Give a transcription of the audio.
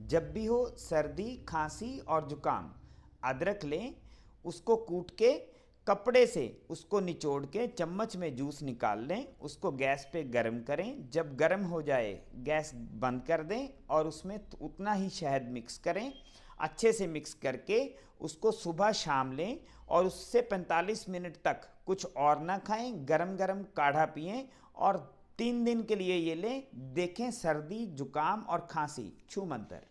जब भी हो सर्दी खांसी और जुकाम, अदरक लें, उसको कूट के कपड़े से उसको निचोड़ के चम्मच में जूस निकाल लें, उसको गैस पे गर्म करें। जब गर्म हो जाए गैस बंद कर दें और उसमें उतना ही शहद मिक्स करें। अच्छे से मिक्स करके उसको सुबह शाम लें और उससे 45 मिनट तक कुछ और ना खाएं, गरम गरम काढ़ा पिएं और 3 दिन के लिए ये लें। देखें सर्दी जुकाम और खांसी छूमंतर।